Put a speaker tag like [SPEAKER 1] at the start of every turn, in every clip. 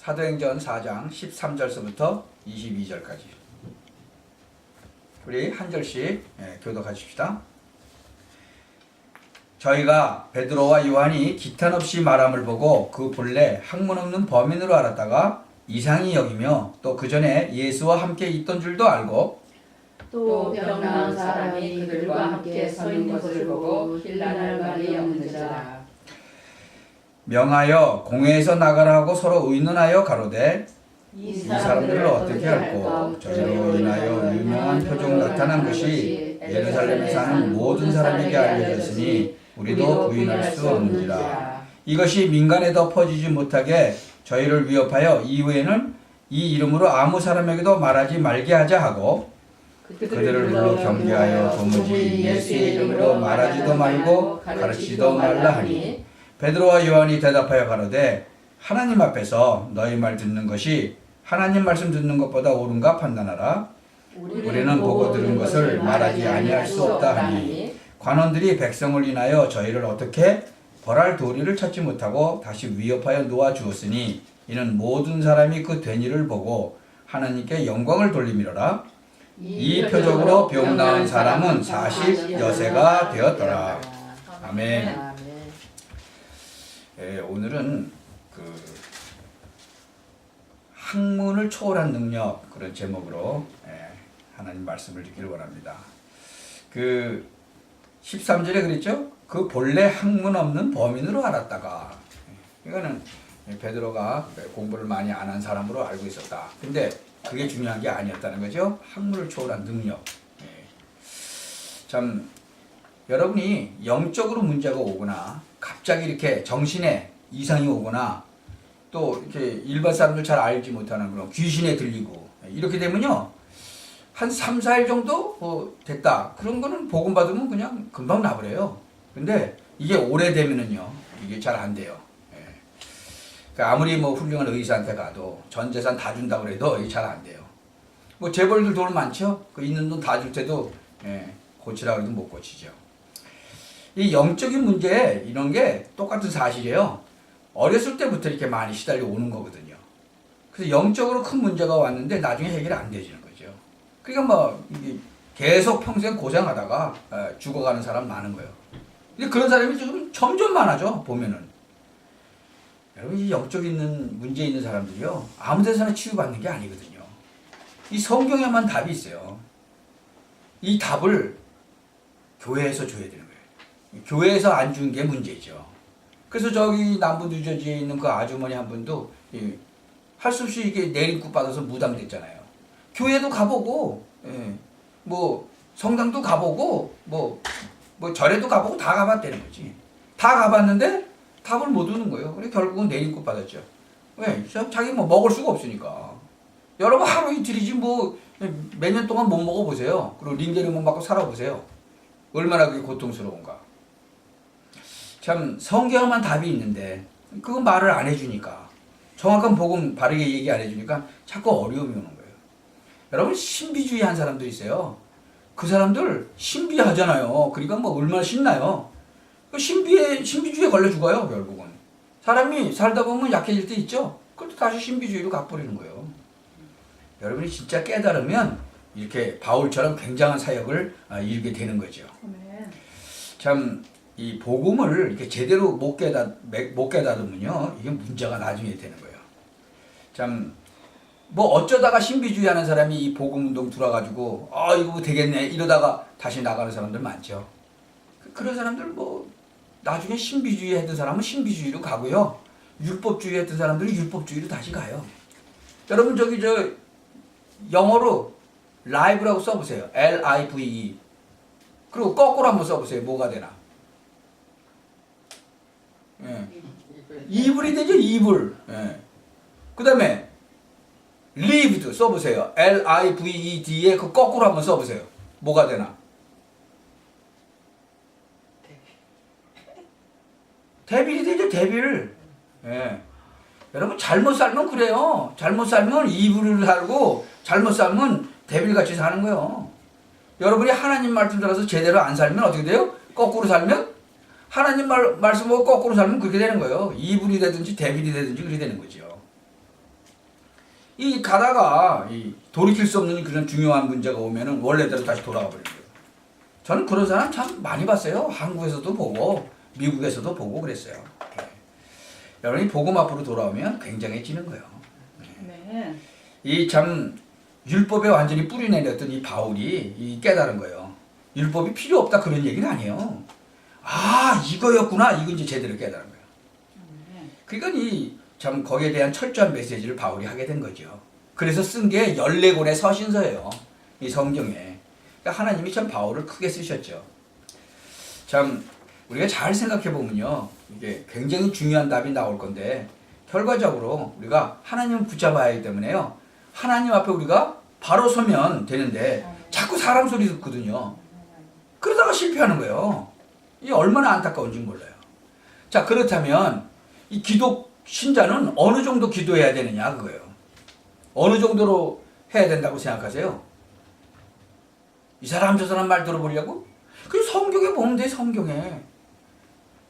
[SPEAKER 1] 사도행전 4장 13절서부터 22절까지 우리 한 절씩 교독하십시다. 저희가 베드로와 요한이 기탄 없이 말함을 보고 그 본래 학문 없는 범인으로 알았다가 이상히 여기며 또 그 전에 예수와 함께 있던 줄도 알고
[SPEAKER 2] 또 병 나은 사람이 그들과 함께 서 있는 것을 보고 힐난할 말이 없는 자라.
[SPEAKER 1] 명하여 공회에서 나가라 하고 서로 의논하여 가로되
[SPEAKER 2] 이
[SPEAKER 1] 사람들을 어떻게 할꼬 저희로 인하여 유명한 표적 나타난 것이 예루살렘에 사는 모든 사람에게 알려졌으니 우리도 부인할 수 없는지라. 이것이 민간에도 퍼지지 못하게 저희를 위협하여 이후에는 이 이름으로 아무 사람에게도 말하지 말게 하자 하고 그들을 불러 경계하여 도무지 예수의 이름으로 말하지도 말고 가르치지도 말라 하니 베드로와 요한이 대답하여 가로되 하나님 앞에서 너희 말 듣는 것이 하나님 말씀 듣는 것보다 옳은가 판단하라. 우리는 보고 들은 것을 말하지 아니할 수 없다 하니 관원들이 백성을 인하여 저희를 어떻게 벌할 도리를 찾지 못하고 다시 위협하여 놓아 주었으니 이는 모든 사람이 그 된 일을 보고 하나님께 영광을 돌림이로라. 이 표적으로 병 나은 사람은 40여세가 되었더라. 아멘. 오늘은 그 학문을 초월한 능력 그런 제목으로 하나님 말씀을 듣기를 원합니다. 그 13절에 그랬죠? 그 본래 학문 없는 범인으로 알았다가 이거는 베드로가 공부를 많이 안 한 사람으로 알고 있었다. 근데 그게 중요한 게 아니었다는 거죠. 학문을 초월한 능력. 참 여러분이 영적으로 문제가 오거나 갑자기 이렇게 정신에 이상이 오거나 또 이렇게 일반 사람들 잘 알지 못하는 그런 귀신에 들리고 이렇게 되면요. 한 3, 4일 정도 됐다. 그런 거는 복음 받으면 그냥 금방 나버려요. 근데 이게 오래되면은요. 이게 잘 안 돼요. 그러니까 아무리 뭐 훌륭한 의사한테 가도 전 재산 다 준다고 해도 이게 잘 안 돼요. 뭐 재벌들 돈 많죠? 그 있는 돈 다 줄 때도 고치라고 해도 못 고치죠. 이 영적인 문제 이런 게 똑같은 사실이에요. 어렸을 때부터 이렇게 많이 시달려 오는 거거든요. 그래서 영적으로 큰 문제가 왔는데 나중에 해결이 안 되지는 거죠. 그러니까 뭐 이게 계속 평생 고생하다가 죽어가는 사람 많은 거예요. 근데 그런 사람이 지금 점점 많아져 보면은. 여러분 이 영적 있는 문제 있는 사람들이요 아무 데서나 치유받는 게 아니거든요. 이 성경에만 답이 있어요. 이 답을 교회에서 줘야 되는 거예요. 교회에서 안 준 게 문제죠. 그래서 저기 남부 뉴저지에 있는 그 아주머니 한 분도 할 수 없이 이게 내림굿 받아서 무당됐잖아요. 교회도 가보고 뭐 성당도 가보고 뭐 절에도 가보고 다 가봤다는 거지. 다 가봤는데 답을 못 얻는 거예요. 그래 결국은 내림굿 받았죠. 왜? 자기 뭐 먹을 수가 없으니까. 여러분 하루 이틀이지 뭐 몇 년 동안 못 먹어보세요. 그리고 링게르몬 받고 살아보세요. 얼마나 그게 고통스러운가. 참 성경만 답이 있는데 그건 말을 안 해주니까 정확한 복음 바르게 얘기 안 해주니까 자꾸 어려움이 오는 거예요. 여러분 신비주의 한 사람들 있어요. 그 사람들 신비하잖아요. 그러니까 뭐 얼마나 신나요. 신비주의에 걸려 죽어요. 결국은 사람이 살다 보면 약해질 때 있죠. 그것도 다시 신비주의로 가버리는 거예요. 여러분이 진짜 깨달으면 이렇게 바울처럼 굉장한 사역을 이루게 되는 거죠. 참 이 복음을 이렇게 제대로 못 깨닫으면요 이게 문제가 나중에 되는 거예요. 참 뭐 어쩌다가 신비주의 하는 사람이 이 복음 운동 들어와가지고 이거 뭐 되겠네 이러다가 다시 나가는 사람들 많죠. 그런 사람들 뭐 나중에 신비주의 했던 사람은 신비주의로 가고요. 율법주의 했던 사람들은 율법주의로 다시 가요. 여러분 저기 영어로 live라고 써보세요. L-I-V-E. 그리고 거꾸로 한번 써보세요. 뭐가 되나? 이불이 되죠. 이불. 그 다음에 lived 써보세요. L-I-V-E-D에 그 거꾸로 한번 써보세요. 뭐가 되나? 데빌이 되죠. 데빌. 여러분 잘못 살면 그래요. 잘못 살면 이불을 살고 잘못 살면 데빌같이 사는 거예요. 여러분이 하나님 말씀 들어서 제대로 안 살면 어떻게 돼요? 거꾸로 살면 하나님 말씀을 거꾸로 살면 그렇게 되는 거예요. 이불이 되든지 데빌이 되든지 그렇게 되는 거죠. 이 가다가 이 돌이킬 수 없는 그런 중요한 문제가 오면은 원래대로 다시 돌아가 버려요. 저는 그런 사람 참 많이 봤어요. 한국에서도 보고 미국에서도 보고 그랬어요. 예. 여러분이 복음 앞으로 돌아오면 굉장해지는 거예요.
[SPEAKER 2] 네.
[SPEAKER 1] 이 참 율법에 완전히 뿌리 내렸던 이 바울이 이 깨달은 거예요. 율법이 필요 없다 그런 얘기는 아니에요. 아 이거였구나 이거 이제 제대로 깨달은 거예요. 그러니까 이 참 거기에 대한 철저한 메시지를 바울이 하게 된 거죠. 그래서 쓴 게 14권의 서신서예요. 이 성경에. 그러니까 하나님이 참 바울을 크게 쓰셨죠. 참 우리가 잘 생각해 보면요. 이게 굉장히 중요한 답이 나올 건데 결과적으로 우리가 하나님을 붙잡아야 하기 때문에요. 하나님 앞에 우리가 바로 서면 되는데 자꾸 사람 소리 듣거든요. 그러다가 실패하는 거예요. 이게 얼마나 안타까운지 몰라요. 자 그렇다면 이 기독 신자는 어느 정도 기도해야 되느냐 그거예요. 어느 정도로 해야 된다고 생각하세요? 이 사람 저 사람 말 들어보려고? 그 성경에 보면 돼.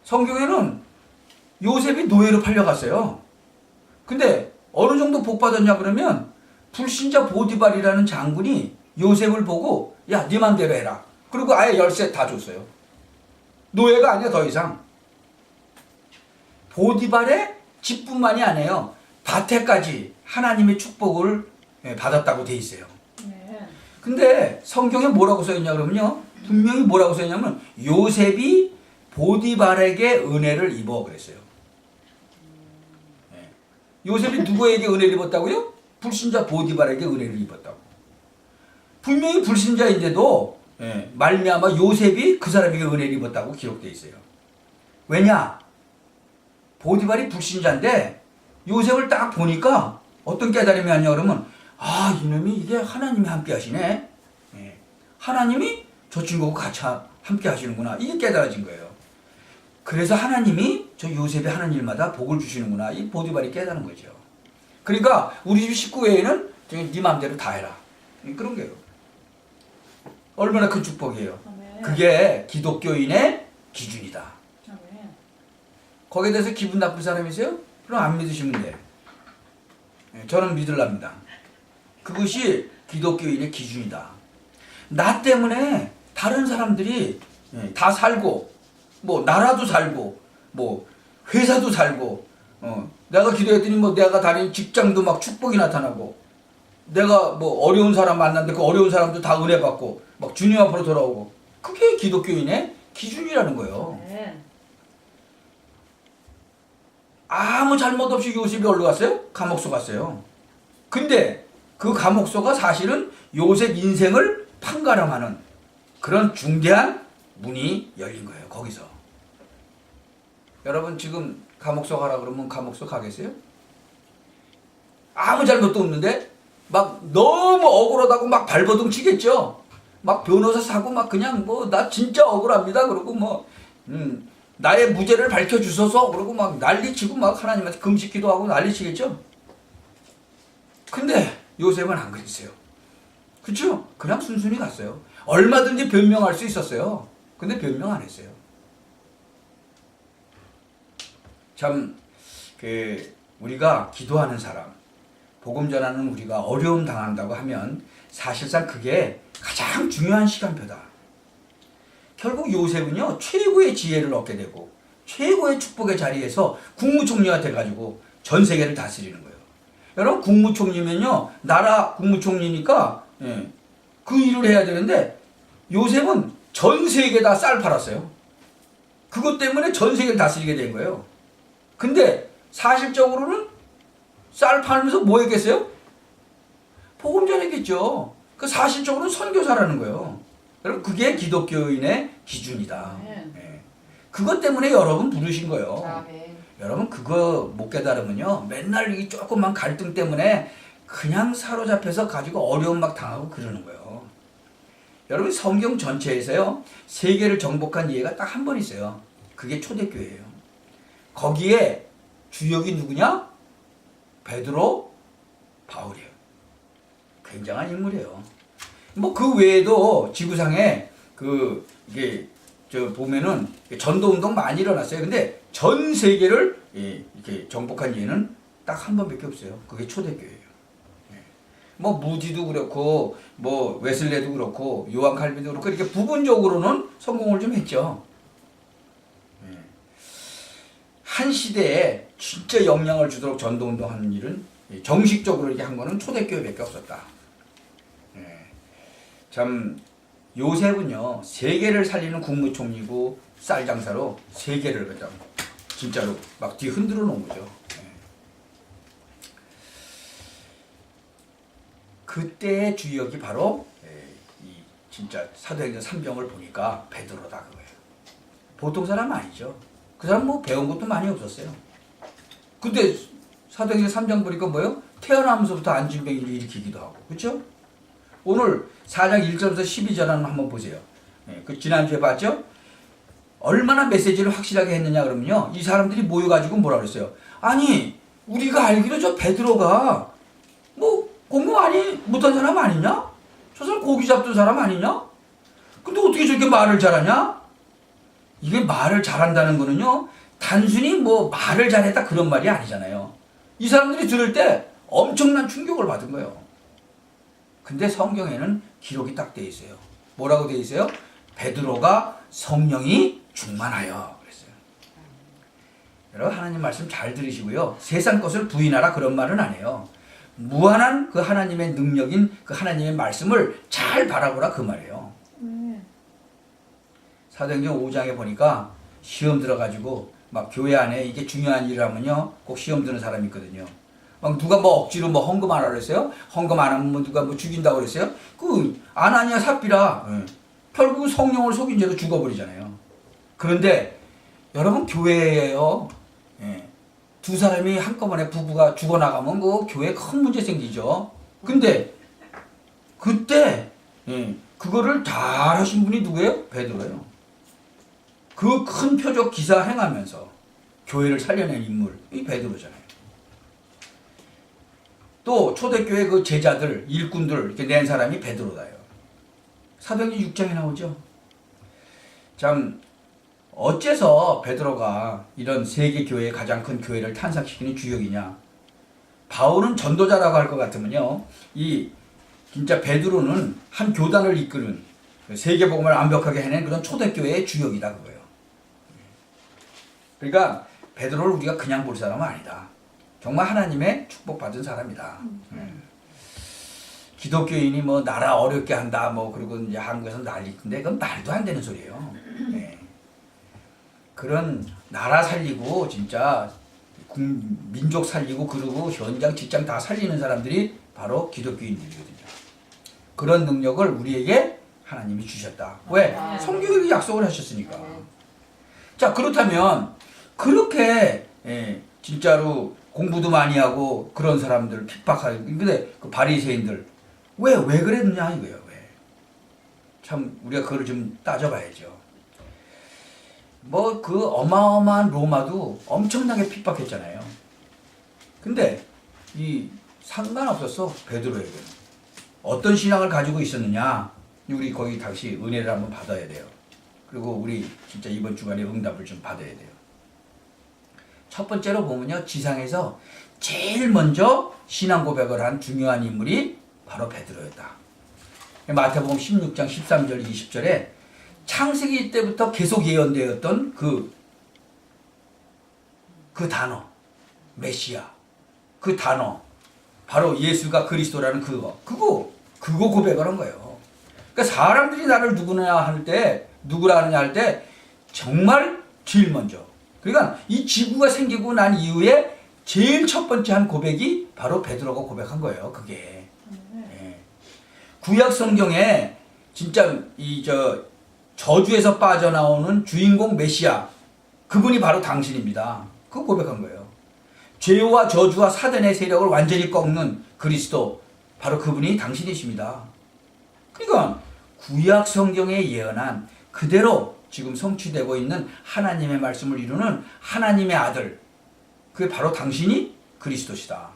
[SPEAKER 1] 성경에는 요셉이 노예로 팔려갔어요. 근데 어느 정도 복 받았냐 그러면 불신자 보디발이라는 장군이 요셉을 보고 야 네 맘대로 해라. 그리고 아예 열쇠 다 줬어요. 노예가 아니야 더 이상. 보디발의 집뿐만이 아니에요. 밭에까지 하나님의 축복을 받았다고 돼 있어요.
[SPEAKER 2] 네.
[SPEAKER 1] 근데 성경에 뭐라고 써있냐 그러면요. 분명히 뭐라고 써있냐면 요셉이 보디발에게 은혜를 입어 그랬어요. 요셉이 누구에게 은혜를 입었다고요? 불신자 보디발에게 은혜를 입었다고. 분명히 불신자인데도 말미암아 요셉이 그 사람에게 은혜를 입었다고 기록되어 있어요. 왜냐? 보디발이 불신자인데 요셉을 딱 보니까 어떤 깨달음이 왔냐 그러면 아 이놈이 이게 하나님이 함께 하시네. 하나님이 저 친구하고 같이 함께 하시는구나. 이게 깨달아진 거예요. 그래서 하나님이 저 요셉이 하는 일마다 복을 주시는구나. 이 보디발이 깨달은 거죠. 그러니까 우리 집 식구 외에는 네 마음대로 다 해라. 그런 거예요. 얼마나 큰 축복이에요. 그게 기독교인의 기준이다. 거기에 대해서 기분 나쁜 사람이세요? 그럼 안 믿으시면 돼. 저는 믿으랍니다. 그것이 기독교인의 기준이다. 나 때문에 다른 사람들이 다 살고 뭐 나라도 살고 뭐 회사도 살고 내가 기도했더니 뭐 내가 다니는 직장도 막 축복이 나타나고 내가 뭐 어려운 사람 만났는데 그 어려운 사람도 다 은혜 받고 막 주님 앞으로 돌아오고 그게 기독교인의 기준이라는 거예요.
[SPEAKER 2] 네.
[SPEAKER 1] 아무 잘못 없이 요셉이 어디로 갔어요? 감옥소 갔어요. 근데 그 감옥소가 사실은 요셉 인생을 판가름하는 그런 중대한 문이 열린 거예요. 거기서. 여러분 지금 감옥소 가라 그러면 감옥소 가겠어요? 아무 잘못도 없는데 막 너무 억울하다고 막 발버둥 치겠죠. 막 변호사 사고 막 그냥 뭐 나 진짜 억울합니다. 그러고 뭐 나의 무죄를 밝혀주소서 그러고 막 난리치고 막 하나님한테 금식기도 하고 난리치겠죠. 근데 요셉은 안 그랬어요. 그렇죠? 그냥 순순히 갔어요. 얼마든지 변명할 수 있었어요. 근데 변명 안 했어요. 참 우리가 기도하는 사람, 복음 전하는 우리가 어려움 당한다고 하면 사실상 그게 가장 중요한 시간표다. 결국 요셉은요 최고의 지혜를 얻게 되고 최고의 축복의 자리에서 국무총리가 돼가지고 전 세계를 다스리는 거예요. 여러분 국무총리면요 나라 국무총리니까 그 일을 해야 되는데 요셉은 전 세계 다 쌀 팔았어요. 그것 때문에 전 세계를 다스리게 된 거예요. 근데 사실적으로는 쌀 팔면서 뭐 했겠어요? 복음 전했겠죠. 그 사실적으로는 선교사라는 거예요. 여러분 그게 기독교인의 기준이다. 그것 때문에 여러분 부르신 거예요. 여러분 그거 못 깨달으면요 맨날 이 조금만 갈등 때문에 그냥 사로잡혀서 가지고 어려움 막 당하고 그러는 거예요. 여러분 성경 전체에서요 세계를 정복한 예가 딱 한 번 있어요. 그게 초대교회예요. 거기에 주역이 누구냐? 베드로, 바울이에요. 굉장한 인물이에요. 뭐 그 외에도 지구상에 이게 보면은 전도 운동 많이 일어났어요. 근데 전 세계를 이렇게 정복한 예는 딱 한 번밖에 없어요. 그게 초대교회예요. 뭐 무디도 그렇고 뭐 웨슬레도 그렇고 요한 칼빈도 그렇고 이렇게 부분적으로는 성공을 좀 했죠. 예. 한 시대에 진짜 영향을 주도록 전도운동하는 일은 정식적으로 이렇게 한 거는 초대교회밖에 없었다. 예. 참 요셉은요 세계를 살리는 국무총리고 쌀장사로 세계를 그냥 진짜로 막 뒤 흔들어 놓은 거죠. 예. 그때의 주역이 바로 이 진짜 사도행전 3병을 보니까 베드로다 그거예요. 보통 사람 아니죠. 그 사람 뭐 배운 것도 많이 없었어요. 근데 사도행전 3장 보니까 뭐예요? 태어나면서부터 안진뱅이를 일으키기도 하고, 그렇죠? 오늘 4장 1절부터 12절은 한번 보세요. 그 지난주에 봤죠? 얼마나 메시지를 확실하게 했느냐 그러면요, 이 사람들이 모여가지고 뭐라 그랬어요? 아니 우리가 알기로 저 베드로가 뭐 공부 많이 못한 사람 아니냐? 저 사람 고기 잡던 사람 아니냐? 근데 어떻게 저렇게 말을 잘하냐? 이게 말을 잘한다는 거는요, 단순히 뭐 말을 잘했다 그런 말이 아니잖아요. 이 사람들이 들을 때 엄청난 충격을 받은 거예요. 근데 성경에는 기록이 딱 돼 있어요. 뭐라고 돼 있어요? 베드로가 성령이 충만하여 그랬어요. 여러분 하나님 말씀 잘 들으시고요. 세상 것을 부인하라 그런 말은 안 해요. 무한한 그 하나님의 능력인 그 하나님의 말씀을 잘 바라보라 그 말이에요. 사도행전 5장에 보니까 시험 들어가지고 막 교회 안에 이게 중요한 일을 하면요 꼭 시험 드는 사람이 있거든요. 막 누가 뭐 억지로 뭐 헌금 안 하라 그랬어요? 헌금 안 하면 뭐 누가 뭐 죽인다고 그랬어요? 그 아나니아 삽비라 결국 성령을 속인 죄로 죽어버리잖아요. 그런데 여러분 교회에요, 두 사람이 한꺼번에 부부가 죽어나가면 그 교회에 큰 문제 생기죠. 근데 그때 그거를 잘 하신 분이 누구예요? 베드로예요. 그 큰 표적 기사 행하면서 교회를 살려낸 인물이 베드로잖아요. 또 초대교회 그 제자들, 일꾼들 이렇게 낸 사람이 베드로다요. 사도행전 6장에 나오죠. 참 어째서 베드로가 이런 세계 교회의 가장 큰 교회를 탄생시키는 주역이냐? 바울은 전도자라고 할 것 같으면요, 이 진짜 베드로는 한 교단을 이끄는 세계 복음을 완벽하게 해낸 그런 초대교회의 주역이다 그거예요. 그러니까 베드로를 우리가 그냥 볼 사람은 아니다. 정말 하나님의 축복받은 사람이다. 기독교인이 뭐 나라 어렵게 한다 뭐 그리고 이제 한국에서 난리인데 그건 말도 안 되는 소리예요. 그런 나라 살리고 진짜 민족 살리고 그러고 현장 직장 다 살리는 사람들이 바로 기독교인들이거든요. 그런 능력을 우리에게 하나님이 주셨다. 왜? 성경에 약속을 하셨으니까. 자, 그렇다면 그렇게 진짜로 공부도 많이 하고 그런 사람들 핍박하고 근데 그 바리새인들 왜 그랬느냐 이거예요. 왜? 참 우리가 그걸 좀 따져봐야죠. 뭐 그 어마어마한 로마도 엄청나게 핍박했잖아요. 근데 이 상관없었어 베드로에게는. 어떤 신앙을 가지고 있었느냐? 우리 거기 다시 은혜를 한번 받아야 돼요. 그리고 우리 진짜 이번 주간에 응답을 좀 받아야 돼요. 첫 번째로 보면요, 지상에서 제일 먼저 신앙 고백을 한 중요한 인물이 바로 베드로였다. 마태복음 16장 13절 20절에 창세기 때부터 계속 예언되었던 그 단어 메시아, 그 단어 바로 예수가 그리스도라는 그거 고백을 한 거예요. 그러니까 사람들이 나를 누구라 하느냐 할 때 정말 제일 먼저, 그러니까 이 지구가 생기고 난 이후에 제일 첫 번째 한 고백이 바로 베드로가 고백한 거예요. 그게 구약 성경에 진짜 저주에서 빠져나오는 주인공 메시아, 그분이 바로 당신입니다. 그거 고백한 거예요. 죄와 저주와 사단의 세력을 완전히 꺾는 그리스도, 바로 그분이 당신이십니다. 그러니까 구약 성경에 예언한 그대로 지금 성취되고 있는 하나님의 말씀을 이루는 하나님의 아들, 그게 바로 당신이 그리스도시다.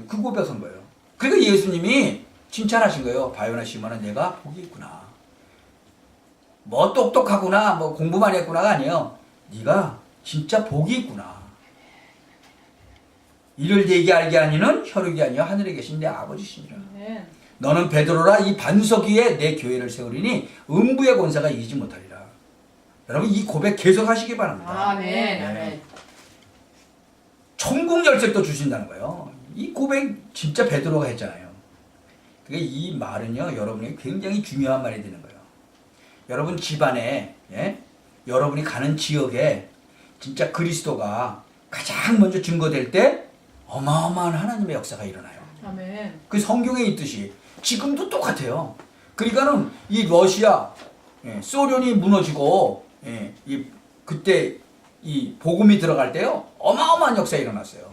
[SPEAKER 1] 그 고백한 거예요. 그러니까 예수님이 칭찬하신 거예요. 바요나 시몬아, 내가 복이 있구나. 뭐 똑똑하구나, 뭐 공부만 했구나가 아니에요. 네가 진짜 복이 있구나. 이를 내게 알게 하니는 혈육이 아니여 하늘에 계신 내 아버지시니라.
[SPEAKER 2] 아멘.
[SPEAKER 1] 너는 베드로라 이 반석 위에 내 교회를 세우리니 음부의 권세가 이기지 못하리라. 여러분 이 고백 계속 하시기 바랍니다.
[SPEAKER 2] 아멘. 아멘.
[SPEAKER 1] 천국 열쇠도 주신다는 거예요. 이 고백 진짜 베드로가 했잖아요. 그러니까 이 말은요 여러분이 굉장히 중요한 말이 되는 거예요. 여러분 집안에 여러분이 가는 지역에 진짜 그리스도가 가장 먼저 증거될 때 어마어마한 하나님의 역사가 일어나요.
[SPEAKER 2] 아멘.
[SPEAKER 1] 그 성경에 있듯이 지금도 똑같아요. 그러니까는 이 러시아, 소련이 무너지고 그때 이 복음이 들어갈 때요 어마어마한 역사가 일어났어요.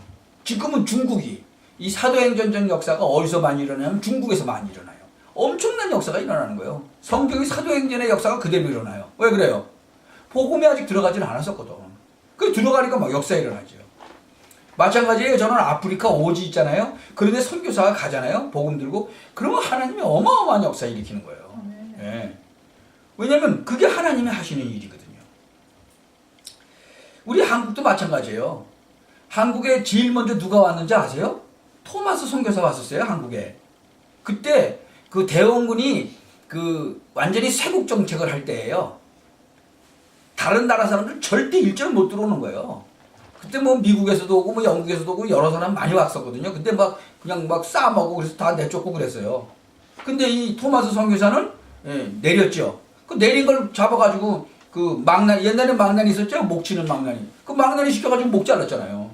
[SPEAKER 1] 지금은 중국이 이 사도행전적 역사가 어디서 많이 일어나냐면 중국에서 많이 일어나요. 엄청난 역사가 일어나는 거예요. 성경의 사도행전의 역사가 그대로 일어나요. 왜 그래요? 복음이 아직 들어가지는 않았었거든. 그 들어가니까 막 역사 일어나죠. 마찬가지예요. 저는 아프리카 오지 있잖아요. 그런데 선교사가 가잖아요. 복음 들고. 그러면 하나님이 어마어마한 역사 일으키는 거예요. 예. 왜냐하면 그게 하나님이 하시는 일이거든요. 우리 한국도 마찬가지예요. 한국에 제일 먼저 누가 왔는지 아세요? 토마스 선교사 왔었어요. 한국에. 그때 그 대원군이 그 완전히 쇄국 정책을 할 때예요. 다른 나라 사람들 절대 일절 못 들어오는 거예요. 그때 뭐 미국에서도 오고 뭐 영국에서도 오고 여러 사람 많이 왔었거든요. 그때 막 그냥 막 싸먹고 그래서 다 내쫓고 그랬어요. 근데 이 토마스 선교사는 내렸죠. 그 내린 걸 잡아가지고 그 망난 옛날에 망난이 있었죠. 목 치는 망난이. 그 망난이 시켜가지고 목 잘랐잖아요.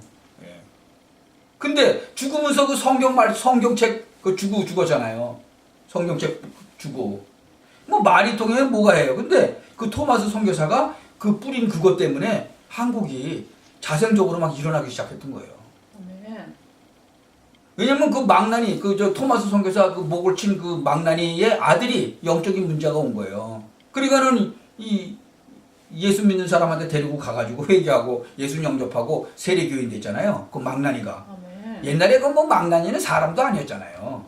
[SPEAKER 1] 근데 죽으면서 그 성경책 그 주고 죽었잖아요. 성경책 주고 뭐 말이 통해 뭐가 해요. 근데 그 토마스 선교사가 그 뿌린 그것 때문에 한국이 자생적으로 막 일어나기 시작했던 거예요.
[SPEAKER 2] 아멘.
[SPEAKER 1] 왜냐면 그 망나니 그 저 토마스 선교사 그 목을 친 그 망나니의 아들이 영적인 문제가 온 거예요. 그러니까는 이 예수 믿는 사람한테 데리고 가가지고 회개하고 예수 영접하고 세례교인 됐잖아요. 그 망나니가.
[SPEAKER 2] 아멘.
[SPEAKER 1] 옛날에 그 뭐 망나니는 사람도 아니었잖아요.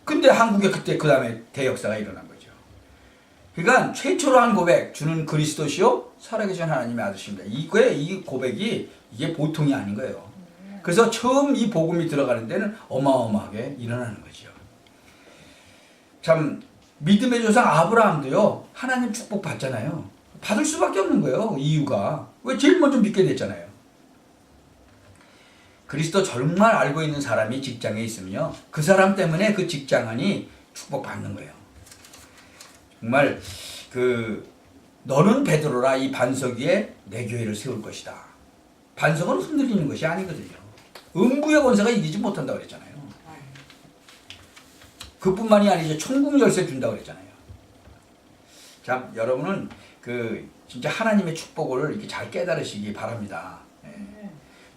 [SPEAKER 1] 근데 한국에 그때 그 다음에 대역사가 일어난 거죠. 그러니까 최초로 한 고백, 주는 그리스도시요 살아계신 하나님의 아들입니다. 이 고백이 이게 보통이 아닌 거예요. 그래서 처음 이 복음이 들어가는 데는 어마어마하게 일어나는 거죠. 참 믿음의 조상 아브라함도요 하나님 축복 받잖아요. 받을 수밖에 없는 거예요. 이유가 왜 제일 먼저 믿게 됐잖아요. 그리스도 정말 알고 있는 사람이 직장에 있으면요 그 사람 때문에 그 직장안이 축복받는 거예요. 정말 그 너는 베드로라 이 반석 위에 내 교회를 세울 것이다. 반석은 흔들리는 것이 아니거든요. 음부의 권세가 이기지 못한다고 그랬잖아요. 그뿐만이 아니죠. 천국 열쇠 준다고 그랬잖아요. 자, 여러분은 그 진짜 하나님의 축복을 이렇게 잘 깨달으시기 바랍니다.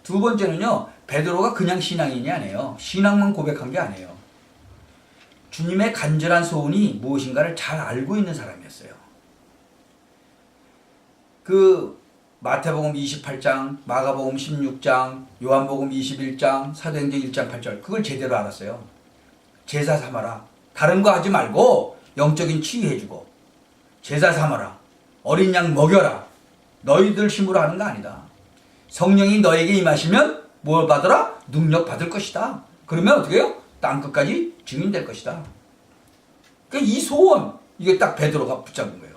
[SPEAKER 1] 두 번째는요, 베드로가 그냥 신앙인이 아니에요. 신앙만 고백한 게 아니에요. 주님의 간절한 소원이 무엇인가를 잘 알고 있는 사람이었어요. 그 마태복음 28장, 마가복음 16장, 요한복음 21장, 사도행전 1장 8절 그걸 제대로 알았어요. 제사 삼아라. 다른 거 하지 말고 영적인 치유해주고 제사 삼아라. 어린 양 먹여라. 너희들 힘으로 하는 거 아니다. 성령이 너에게 임하시면 뭘 받으라? 능력 받을 것이다. 그러면 어떻게 해요? 땅끝까지 증인될 것이다. 그러니까 이 소원, 이게 딱 베드로가 붙잡은 거예요.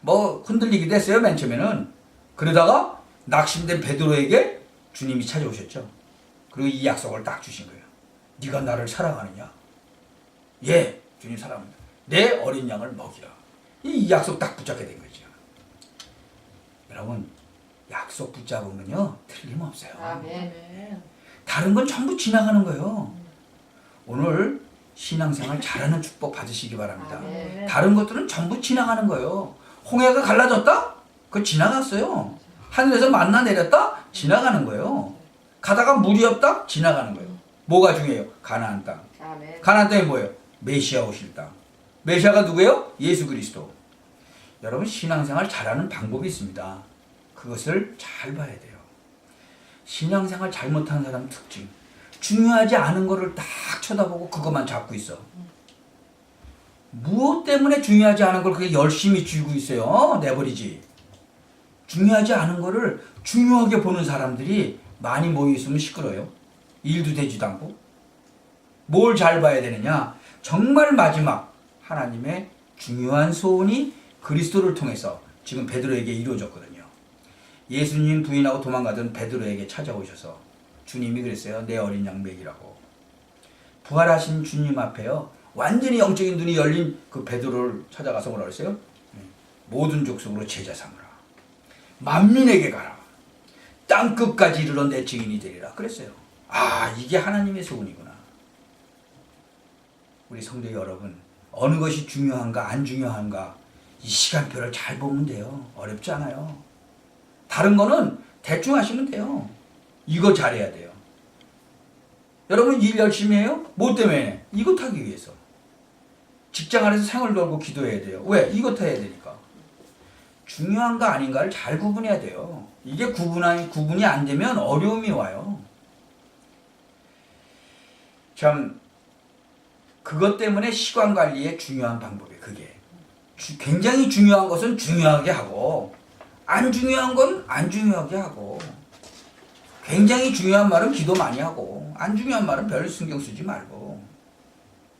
[SPEAKER 1] 뭐 흔들리기도 했어요, 맨 처음에는. 그러다가 낙심된 베드로에게 주님이 찾아오셨죠. 그리고 이 약속을 딱 주신 거예요. 네가 나를 사랑하느냐? 예, 주님 사랑합니다. 내 어린 양을 먹이라. 이 약속 딱 붙잡게 된 거죠. 여러분, 약속 붙잡으면요 틀림없어요.
[SPEAKER 2] 아멘.
[SPEAKER 1] 다른 건 전부 지나가는 거예요. 오늘 신앙생활 잘하는 축복 받으시기 바랍니다.
[SPEAKER 2] 아멘.
[SPEAKER 1] 다른 것들은 전부 지나가는 거예요. 홍해가 갈라졌다? 그거 지나갔어요. 하늘에서 만나 내렸다? 지나가는 거예요. 가다가 물이 없다? 지나가는 거예요. 뭐가 중요해요? 가나안 땅.
[SPEAKER 2] 아멘.
[SPEAKER 1] 가나안 땅이 뭐예요? 메시아 오실 땅. 메시아가 누구예요? 예수 그리스도. 여러분 신앙생활 잘하는 방법이 있습니다. 그것을 잘 봐야 돼요. 신앙생활 잘못하는 사람 특징. 중요하지 않은 거를 딱 쳐다보고 그것만 잡고 있어. 무엇 때문에 중요하지 않은 걸 그렇게 열심히 쥐고 있어요? 내버리지. 중요하지 않은 거를 중요하게 보는 사람들이 많이 모여 있으면 시끄러워요. 일도 되지도 않고. 뭘 잘 봐야 되느냐? 정말 마지막 하나님의 중요한 소원이 그리스도를 통해서 지금 베드로에게 이루어졌거든요. 예수님 부인하고 도망가던 베드로에게 찾아오셔서 주님이 그랬어요. 내 어린 양 먹이라고. 부활하신 주님 앞에요. 완전히 영적인 눈이 열린 그 베드로를 찾아가서 뭐라 그랬어요? 모든 족속으로 제자 삼으라. 만민에게 가라. 땅끝까지 이르러 내 증인이 되리라. 그랬어요. 아, 이게 하나님의 소원이구나. 우리 성도 여러분, 어느 것이 중요한가 안 중요한가 이 시간표를 잘 보면 돼요. 어렵지 않아요. 다른 거는 대충 하시면 돼요. 이거 잘해야 돼요. 여러분 일 열심히 해요? 뭐 때문에? 이것 하기 위해서. 직장 안에서 생을 걸고 기도해야 돼요. 왜? 이것 해야 되니까. 중요한가 아닌가를 잘 구분해야 돼요. 이게 구분이 안 되면 어려움이 와요. 참 그것 때문에 시간 관리의 중요한 방법이에요. 그게 굉장히 중요한 것은 중요하게 하고 안 중요한 건 안 중요하게 하고 굉장히 중요한 말은 기도 많이 하고 안 중요한 말은 별 신경 쓰지 말고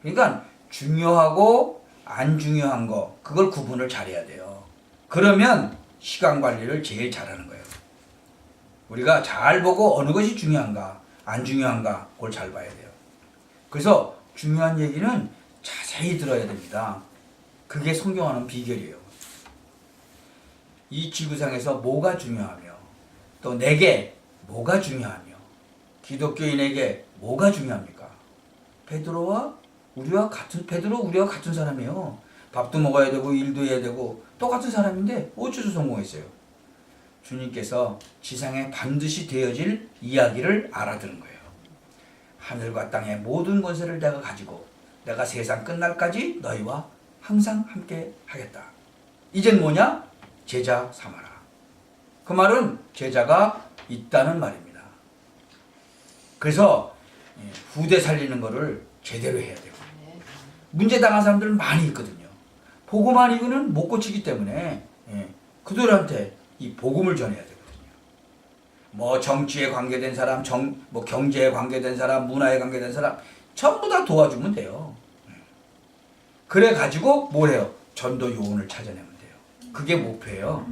[SPEAKER 1] 그러니까 중요하고 안 중요한 거 그걸 구분을 잘해야 돼요. 그러면 시간 관리를 제일 잘하는 거예요. 우리가 잘 보고 어느 것이 중요한가 안 중요한가 그걸 잘 봐야 돼요. 그래서 중요한 얘기는 자세히 들어야 됩니다. 그게 성경하는 비결이에요. 이 지구상에서 뭐가 중요하며 또 내게 뭐가 중요하며 기독교인에게 뭐가 중요합니까? 베드로와 우리와 같은 사람이에요. 밥도 먹어야 되고 일도 해야 되고 똑같은 사람인데 어째서 성공했어요? 주님께서 지상에 반드시 되어질 이야기를 알아들은 거예요. 하늘과 땅의 모든 권세를 내가 가지고 내가 세상 끝날까지 너희와 항상 함께 하겠다. 이젠 뭐냐? 제자 삼아라. 그 말은 제자가 있다는 말입니다. 그래서 후대 살리는 거를 제대로 해야 되고 문제 당한 사람들은 많이 있거든요. 복음만 이거는 못 고치기 때문에 그들한테 이 복음을 전해야 되거든요. 뭐 정치에 관계된 사람, 뭐 경제에 관계된 사람, 문화에 관계된 사람 전부 다 도와주면 돼요. 그래 가지고 뭘 해요? 전도 요원을 찾아내면 돼요. 그게 목표예요.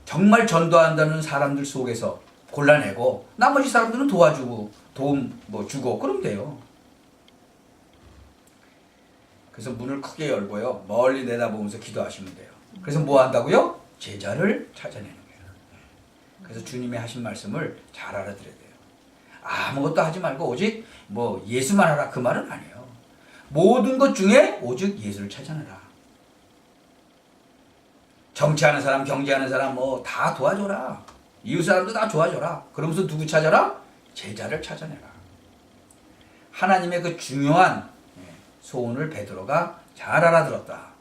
[SPEAKER 1] 정말 전도한다는 사람들 속에서 골라내고 나머지 사람들은 도와주고 도움 뭐 주고 그러면 돼요. 그래서 문을 크게 열고요. 멀리 내다보면서 기도하시면 돼요. 그래서 뭐 한다고요? 제자를 찾아내는 거예요. 그래서 주님이 하신 말씀을 잘 알아들어야 돼요. 아무것도 하지 말고 오직 뭐 예수만 하라 그 말은 아니에요. 모든 것 중에 오직 예수를 찾아내라. 정치하는 사람, 경제하는 사람 뭐 다 도와줘라. 이웃 사람도 다 도와줘라. 그러면서 누구 찾아라? 제자를 찾아내라. 하나님의 그 중요한 소원을 베드로가 잘 알아들었다.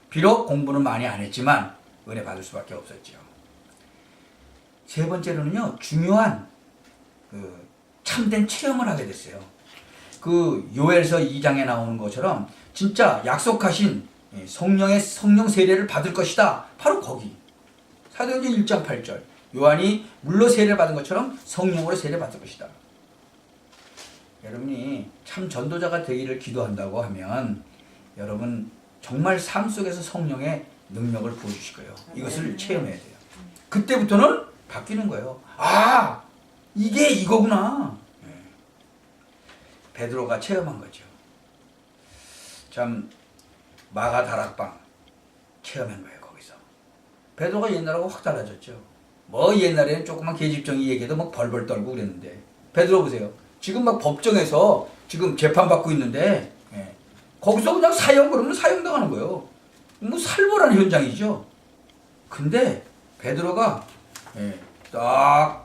[SPEAKER 1] 비록 공부는 많이 안 했지만 은혜 받을 수밖에 없었죠. 세 번째로는요, 중요한 그 참된 체험을 하게 됐어요. 그 요엘서 2장에 나오는 것처럼 진짜 약속하신 성령 세례를 받을 것이다. 바로 거기. 사도행전 1장 8절. 요한이 물로 세례를 받은 것처럼 성령으로 세례 받을 것이다. 여러분이 참 전도자가 되기를 기도한다고 하면 여러분 정말 삶 속에서 성령의 능력을 부어주실 거예요. 이것을 체험해야 돼요. 그때부터는 바뀌는 거예요. 아, 이게 이거구나. 베드로가 체험한 거죠. 참 마가 다락방 체험한 거예요. 거기서 베드로가 옛날하고 확 달라졌죠. 뭐 옛날에는 조그만 계집종이 얘기해도 막 벌벌 떨고 그랬는데 베드로 보세요. 지금 막 법정에서 지금 재판받고 있는데 거기서 그냥 사형 그러면 사형당하는 거예요. 뭐 살벌한 현장이죠. 근데 베드로가 딱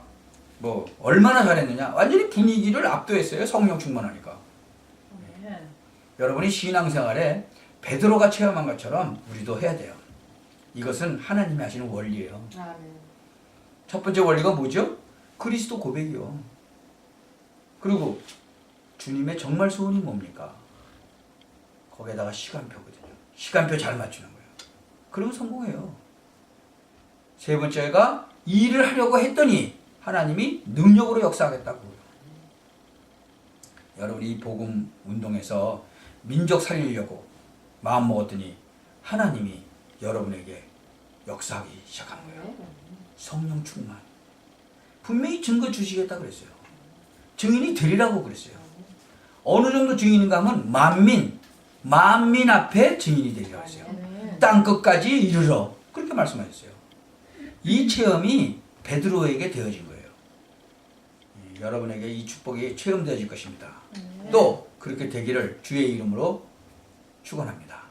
[SPEAKER 1] 뭐 얼마나 잘했느냐. 완전히 분위기를 압도했어요. 성령 충만하니까. 여러분이 신앙생활에 베드로가 체험한 것처럼 우리도 해야 돼요. 이것은 하나님이 하시는 원리예요. 첫 번째 원리가 뭐죠? 그리스도 고백이요. 그리고 주님의 정말 소원이 뭡니까? 거기에다가 시간표거든요. 시간표 잘 맞추는 거예요. 그러면 성공해요. 세 번째가 일을 하려고 했더니 하나님이 능력으로 역사하겠다고요. 여러분 이 복음 운동에서 민족 살리려고 마음 먹었더니 하나님이 여러분에게 역사하기 시작한 거예요. 성령 충만. 분명히 증거 주시겠다 그랬어요. 증인이 되리라고 그랬어요. 어느 정도 증인인가 하면 만민 앞에 증인이 되리라고 했어요. 땅 끝까지 이르러 그렇게 말씀하셨어요. 이 체험이 베드로에게 되어진 거예요. 여러분에게 이 축복이 체험되어질 것입니다. 또 그렇게 되기를 주의 이름으로 축원합니다.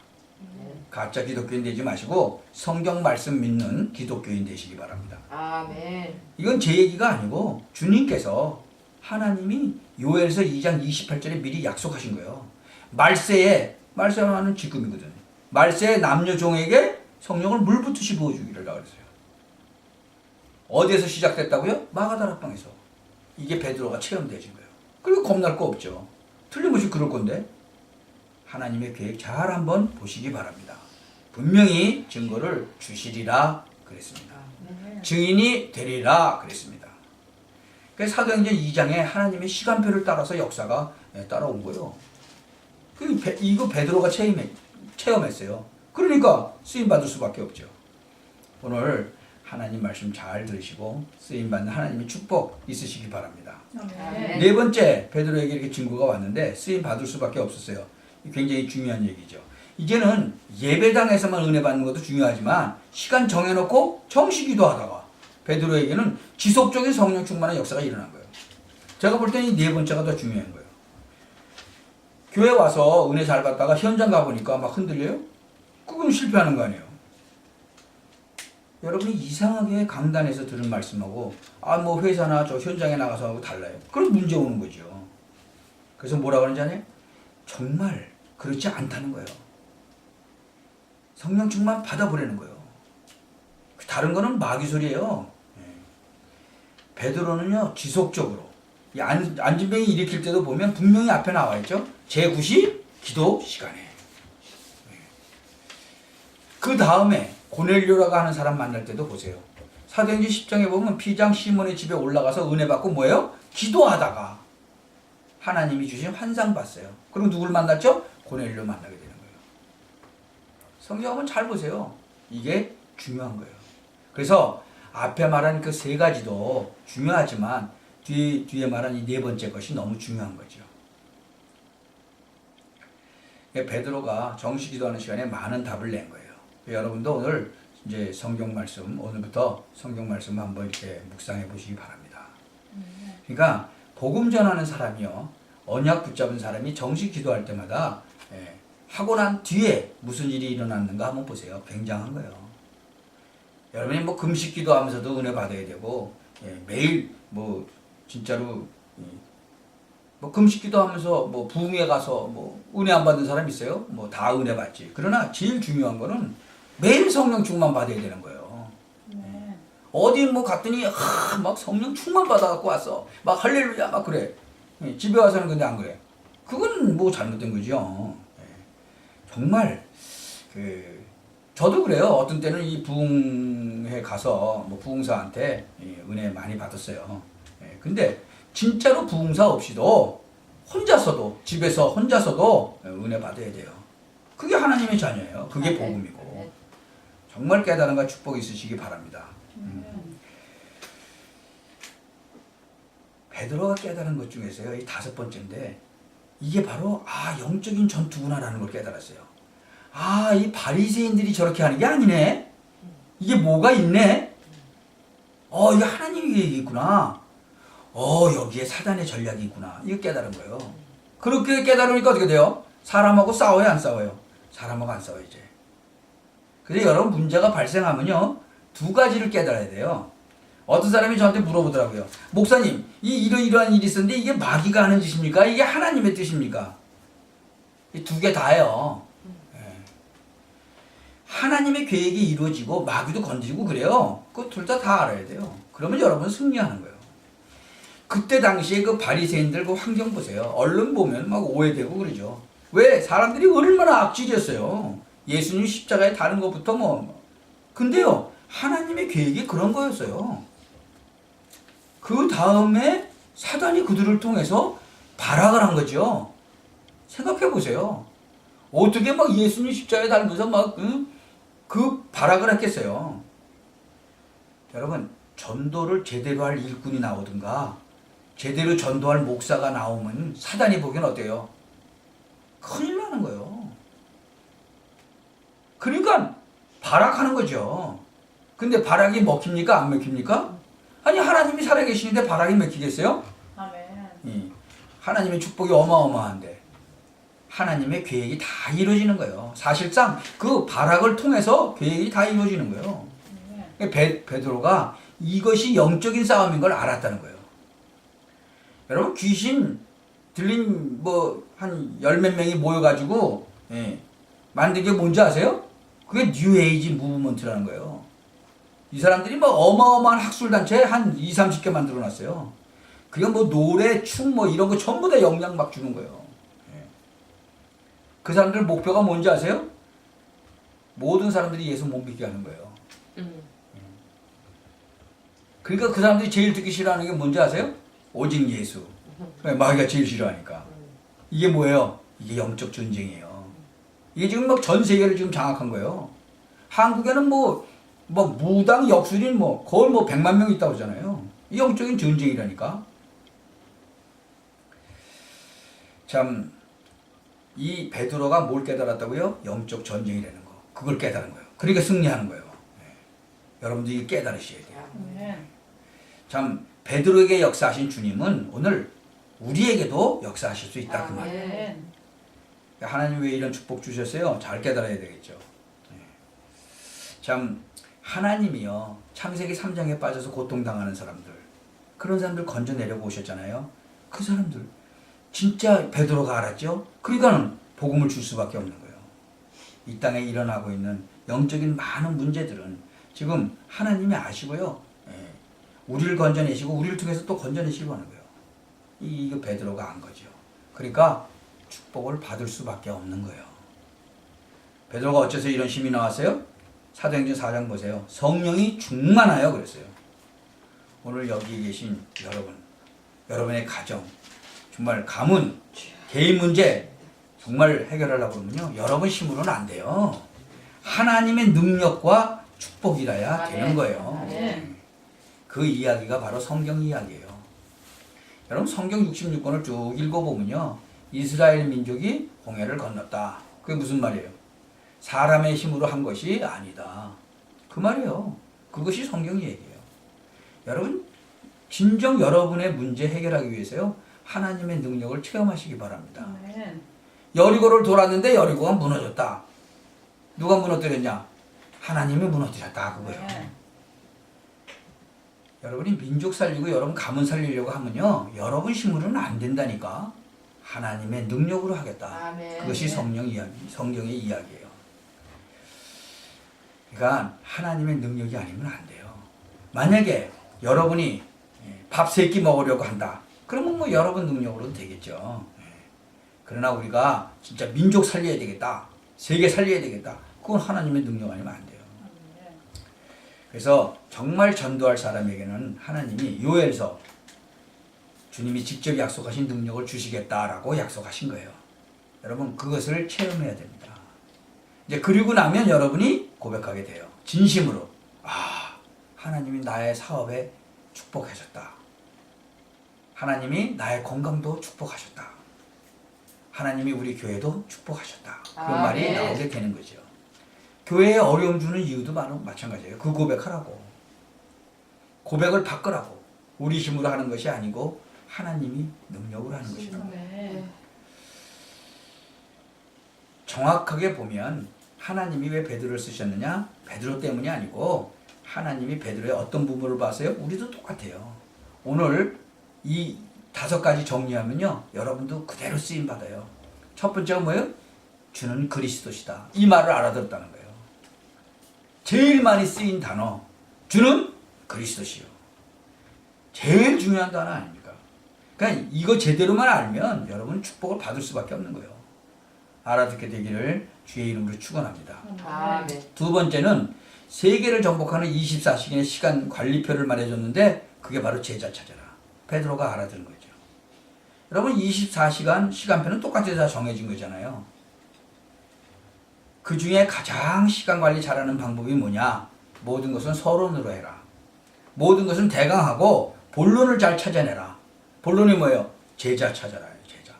[SPEAKER 1] 가짜 기독교인 되지 마시고 성경 말씀 믿는 기독교인 되시기 바랍니다.
[SPEAKER 2] 아멘.
[SPEAKER 1] 이건 제 얘기가 아니고 주님께서 하나님이 요엘서 2장 28절에 미리 약속하신 거예요. 말세는 지금이거든. 말세에 남녀 종에게 성령을 물 붓듯이 부어주기를 그랬어요. 어디에서 시작됐다고요? 마가다락방에서. 이게 베드로가 체험되어진 거예요. 그리고 겁날 거 없죠. 틀림없이 그럴 건데 하나님의 계획 잘 한번 보시기 바랍니다. 분명히 증거를 주시리라 그랬습니다. 증인이 되리라 그랬습니다. 그래서 사도행전 2장에 하나님의 시간표를 따라서 역사가 따라온 거예요. 이거 베드로가 체험했어요. 그러니까 쓰임받을 수밖에 없죠. 오늘 하나님 말씀 잘 들으시고 쓰임받는 하나님의 축복 있으시기 바랍니다.
[SPEAKER 2] 아멘.
[SPEAKER 1] 네 번째 베드로에게 이렇게 증거가 왔는데 쓰임받을 수밖에 없었어요. 굉장히 중요한 얘기죠. 이제는 예배당에서만 은혜 받는 것도 중요하지만 시간 정해놓고 정시기도 하다가 베드로에게는 지속적인 성령 충만의 역사가 일어난 거예요. 제가 볼 때는 이 네 번째가 더 중요한 거예요. 교회 와서 은혜 잘 받다가 현장 가보니까 막 흔들려요? 그건 실패하는 거 아니에요. 여러분이 이상하게 강단에서 들은 말씀하고 뭐 회사나 저 현장에 나가서 하고 달라요. 그럼 문제 오는 거죠. 그래서 뭐라고 하는지 아세요? 정말 그렇지 않다는 거예요. 성령 충만 받아보라는 거예요. 다른 거는 마귀 소리예요. 베드로는요 지속적으로 이 안진뱅이 일으킬 때도 보면 분명히 앞에 나와 있죠. 제9시 기도 시간에. 그 다음에 고넬료라고 하는 사람 만날 때도 보세요. 사도행전 10장에 보면 피장 시몬의 집에 올라가서 은혜 받고 뭐예요? 기도하다가 하나님이 주신 환상 봤어요. 그리고 누구를 만났죠? 고넬료 만나게 되는 거예요. 성경 한번 잘 보세요. 이게 중요한 거예요. 그래서 앞에 말한 그 세 가지도 중요하지만 뒤에 말한 이 네 번째 것이 너무 중요한 거죠. 베드로가 정식 기도하는 시간에 많은 답을 낸 거예요. 여러분도 오늘 이제 성경 말씀, 오늘부터 성경 말씀 한번 이렇게 묵상해 보시기 바랍니다. 그러니까 복음 전하는 사람이요, 언약 붙잡은 사람이 정식 기도할 때마다 하고 난 뒤에 무슨 일이 일어났는가 한번 보세요. 굉장한 거예요. 여러분이 뭐 금식 기도하면서도 은혜 받아야 되고 매일 뭐 진짜로 뭐 금식 기도하면서 뭐 부흥회 가서 뭐 은혜 안 받는 사람 있어요? 뭐 다 은혜 받지. 그러나 제일 중요한 거는 매일 성령 충만 받아야 되는 거예요. 어디 뭐 갔더니 막 성령 충만 받아갖고 왔어. 막 할렐루야 막 그래. 집에 와서는 근데 안 그래. 그건 뭐 잘못된 거죠. 정말 저도 그래요. 어떤 때는 이 부흥회 가서 뭐 부흥사한테 은혜 많이 받았어요. 근데 진짜로 부흥사 없이도 혼자서도 집에서 혼자서도 은혜 받아야 돼요. 그게 하나님의 자녀예요. 그게 복음이고 정말 깨달음과 축복이 있으시기 바랍니다. 베드로가 깨달은 것 중에서요, 이 다섯 번째인데 이게 바로 영적인 전투구나라는 걸 깨달았어요. 이 바리새인들이 저렇게 하는 게 아니네. 이게 뭐가 있네. 이게 하나님의 계획이 있구나. 여기에 사단의 전략이 있구나. 이거 깨달은 거예요. 그렇게 깨달으니까 어떻게 돼요? 사람하고 싸워요, 안 싸워요? 사람하고 안 싸워요, 이제. 근데 여러분 문제가 발생하면요, 두 가지를 깨달아야 돼요. 어떤 사람이 저한테 물어보더라고요. 목사님, 이러이러한 일이 있었는데 이게 마귀가 하는 짓입니까? 이게 하나님의 뜻입니까? 이 두 개 다예요. 하나님의 계획이 이루어지고 마귀도 건드리고 그래요. 그거 둘 다 알아야 돼요. 그러면 여러분 승리하는 거예요. 그때 당시에 그 바리새인들 그 환경 보세요. 얼른 보면 막 오해되고 그러죠. 왜? 사람들이 얼마나 악질이었어요. 예수님 십자가에 다른 것부터 뭐. 근데요, 하나님의 계획이 그런 거였어요. 그 다음에 사단이 그들을 통해서 발악을 한 거죠. 생각해 보세요. 어떻게 막 예수님 십자가에 달면서 막 그 발악을 했겠어요. 여러분, 전도를 제대로 할 일꾼이 나오든가 제대로 전도할 목사가 나오면 사단이 보기엔 어때요? 큰일 나는 거예요. 그러니까 발악하는 거죠. 근데 발악이 먹힙니까? 안 먹힙니까? 아니, 하나님이 살아계시는데 발악이 먹히겠어요?
[SPEAKER 2] 아멘.
[SPEAKER 1] 하나님의 축복이 어마어마한데 하나님의 계획이 다 이루어지는 거예요. 사실상 그 발악을 통해서 계획이 다 이루어지는 거예요. 베드로가 이것이 영적인 싸움인 걸 알았다는 거예요. 여러분, 귀신 들린 한 열 몇 명이 모여가지고 만든 게 뭔지 아세요? 그게 뉴에이지 무브먼트라는 거예요. 이 사람들이 어마어마한 학술단체 한 20, 30개 만들어놨어요. 그게 노래, 춤 이런 거 전부 다 영향 막 주는 거예요. 그 사람들 목표가 뭔지 아세요? 모든 사람들이 예수 못 믿게 하는 거예요. 그러니까 그 사람들이 제일 듣기 싫어하는 게 뭔지 아세요? 오직 예수. 마귀가 제일 싫어하니까. 이게 뭐예요? 이게 영적 전쟁이에요. 이게 지금 전 세계를 지금 장악한 거예요. 한국에는 무당 역술인 거의 100만 명 있다고 하잖아요. 이 영적인 전쟁이라니까. 참, 이 베드로가 뭘 깨달았다고요? 영적 전쟁이라는 거. 그걸 깨달은 거예요. 그러니까 승리하는 거예요. 여러분들이 이거 깨달으셔야 돼요. 참, 베드로에게 역사하신 주님은 오늘 우리에게도 역사하실 수 있다, 그 말이에요. 하나님 왜 이런 축복 주셨어요? 잘 깨달아야 되겠죠. 참, 하나님이요, 창세기 3장에 빠져서 고통당하는 사람들, 그런 사람들 건져내려고 오셨잖아요. 그 사람들 진짜 베드로가 알았죠. 그러니까 복음을 줄 수밖에 없는 거예요. 이 땅에 일어나고 있는 영적인 많은 문제들은 지금 하나님이 아시고요, 우리를 건져내시고 우리를 통해서 또 건져내시려고 하는 거예요. 이거 베드로가 안 거죠. 그러니까 축복을 받을 수밖에 없는 거예요. 베드로가 어째서 이런 힘이 나왔어요? 사도행전 4장 보세요. 성령이 충만하여 그랬어요. 오늘 여기 계신 여러분, 여러분의 가정, 정말 가문, 개인 문제 정말 해결하려고 그러면요, 여러분 힘으로는 안 돼요. 하나님의 능력과 축복이라야 되는 거예요. 그 이야기가 바로 성경 이야기예요. 여러분, 성경 66권을 쭉 읽어보면요, 이스라엘 민족이 홍해를 건넜다. 그게 무슨 말이에요? 사람의 힘으로 한 것이 아니다. 그 말이에요. 그것이 성경 얘기예요. 여러분, 진정 여러분의 문제 해결하기 위해서요, 하나님의 능력을 체험하시기 바랍니다. 여리고를 돌았는데 여리고가 무너졌다. 누가 무너뜨렸냐? 하나님이 무너뜨렸다, 그거예요. 여러분이 민족 살리고 여러분 가문 살리려고 하면요, 여러분 힘으로는 안 된다니까. 하나님의 능력으로 하겠다.
[SPEAKER 2] 아멘.
[SPEAKER 1] 그것이 성경의 이야기예요. 그러니까 하나님의 능력이 아니면 안 돼요. 만약에 여러분이 밥 3끼 먹으려고 한다. 그러면 여러분 능력으로도 되겠죠. 그러나 우리가 진짜 민족 살려야 되겠다. 세계 살려야 되겠다. 그건 하나님의 능력 아니면 안 돼요. 그래서 정말 전도할 사람에게는 하나님이 요엘서, 주님이 직접 약속하신 능력을 주시겠다라고 약속하신 거예요. 여러분, 그것을 체험해야 됩니다. 이제 그리고 나면 여러분이 고백하게 돼요. 진심으로. 하나님이 나의 사업에 축복하셨다. 하나님이 나의 건강도 축복하셨다. 하나님이 우리 교회도 축복하셨다. 그런 말이 나오게 되는 거죠. 교회에 어려움 주는 이유도 마찬가지예요. 그 고백하라고. 고백을 바꾸라고. 우리 힘으로 하는 것이 아니고 하나님이 능력으로 하는 것이라고. 정확하게 보면 하나님이 왜 베드로를 쓰셨느냐? 베드로 때문이 아니고 하나님이 베드로의 어떤 부분을 봤어요? 우리도 똑같아요. 오늘 이 5가지 정리하면요, 여러분도 그대로 쓰임 받아요. 첫 번째가 뭐예요? 주는 그리스도시다. 이 말을 알아들었다는 거예요. 제일 많이 쓰인 단어, 주는 그리스도시요. 제일 중요한 단어 아닙니까? 그러니까 이거 제대로만 알면 여러분 축복을 받을 수밖에 없는 거예요. 알아듣게 되기를 주의 이름으로 축원합니다.
[SPEAKER 2] 아멘.
[SPEAKER 1] 두 번째는 세계를 정복하는 24시간의 시간 관리표를 말해줬는데 그 그게 바로 제자 찾아라. 베드로가 알아들은 거죠. 여러분 24시간 시간표는 똑같이 다 정해진 거잖아요. 그 중에 가장 시간 관리 잘하는 방법이 뭐냐? 모든 것은 서론으로 해라. 모든 것은 대강하고 본론을 잘 찾아내라. 본론이 뭐예요? 제자 찾아라. 제자.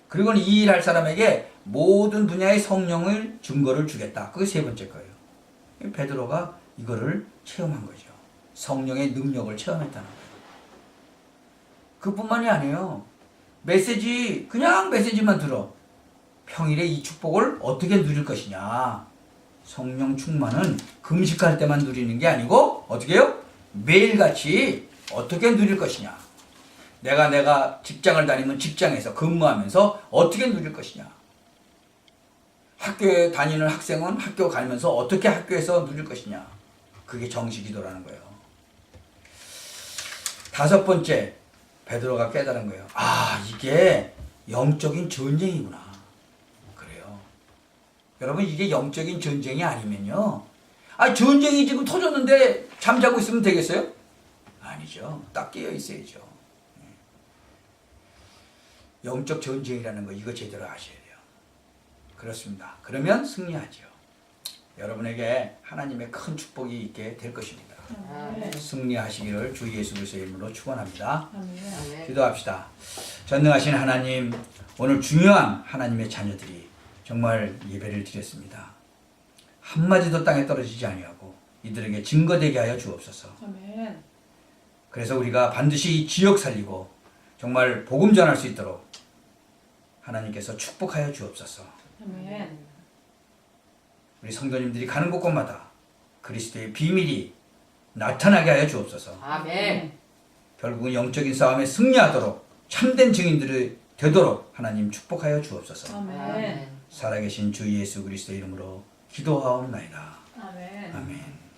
[SPEAKER 1] 그리고는 이 일할 사람에게 모든 분야의 성령을 증거를 주겠다. 그게 세 번째 거예요. 베드로가 이거를 체험한 거죠. 성령의 능력을 체험했다는 거예요. 그뿐만이 아니에요. 메시지, 그냥 메시지만 들어. 평일에 이 축복을 어떻게 누릴 것이냐. 성령 충만은 금식할 때만 누리는 게 아니고 어떻게 해요? 매일같이 어떻게 누릴 것이냐. 내가 직장을 다니면 직장에서 근무하면서 어떻게 누릴 것이냐. 학교에 다니는 학생은 학교 가면서 어떻게 학교에서 누릴 것이냐. 그게 정식기도라는 거예요. 다섯 번째, 베드로가 깨달은 거예요. 아, 이게 영적인 전쟁이구나. 그래요. 여러분, 이게 영적인 전쟁이 아니면요. 아, 전쟁이 지금 터졌는데 잠자고 있으면 되겠어요? 아니죠. 딱 깨어 있어야죠. 영적 전쟁이라는 거 이거 제대로 아셔야 돼요. 그렇습니다. 그러면 승리하죠. 여러분에게 하나님의 큰 축복이 있게 될 것입니다. 승리하시기를 주 예수 그리스도의 이름으로 축원합니다. 기도합시다. 전능하신 하나님, 오늘 중요한 하나님의 자녀들이 정말 예배를 드렸습니다. 한마디도 땅에 떨어지지 아니하고 이들에게 증거되게 하여 주옵소서. 그래서 우리가 반드시 이 지역 살리고 정말 복음 전할 수 있도록 하나님께서 축복하여 주옵소서. 우리 성도님들이 가는 곳곳마다 그리스도의 비밀이 나타나게 하여 주옵소서.
[SPEAKER 2] 아멘.
[SPEAKER 1] 결국은 영적인 싸움에 승리하도록 참된 증인들이 되도록 하나님 축복하여 주옵소서.
[SPEAKER 2] 아멘.
[SPEAKER 1] 살아계신 주 예수 그리스도의 이름으로 기도하옵나이다.
[SPEAKER 3] 아멘.
[SPEAKER 1] 아멘.